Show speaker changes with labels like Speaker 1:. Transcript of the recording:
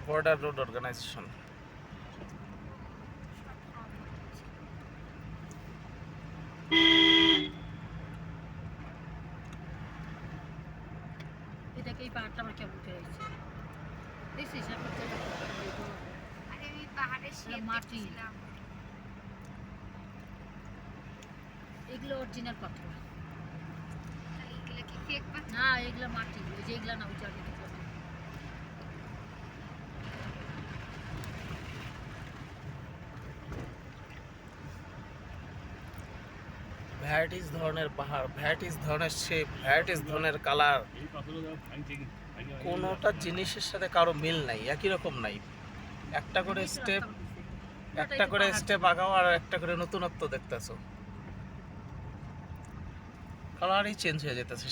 Speaker 1: Border road organisation.
Speaker 2: এটাকে এই পাহাড়টা আমার কেমন করে হয়েছে দেখছিস
Speaker 3: আরে আমি পাহাড়ের শেপ
Speaker 2: মাটি
Speaker 3: দেখছিলাম।
Speaker 2: এগুলো অরিজিনাল পাথর
Speaker 3: তাহলে এগুলো কি ফেক পাথর?
Speaker 2: না এগুলো মাটি ওই যে এগুলো না ওই জায়গায় দেখলাম
Speaker 1: ভ্যারাইটিস ধরনের পাহাড়, ভ্যারাইটিস ধরনের শেপ, ভ্যারাইটিস ধরনের কালার। কোনোটা জিনিসের সাথে কারো মিল নাই, একই রকম নাই। একটা করে স্টেপ আগাও আর একটা করে নতুনত্ব দেখতেছো, কালারই চেঞ্জ হয়ে যেতেছে।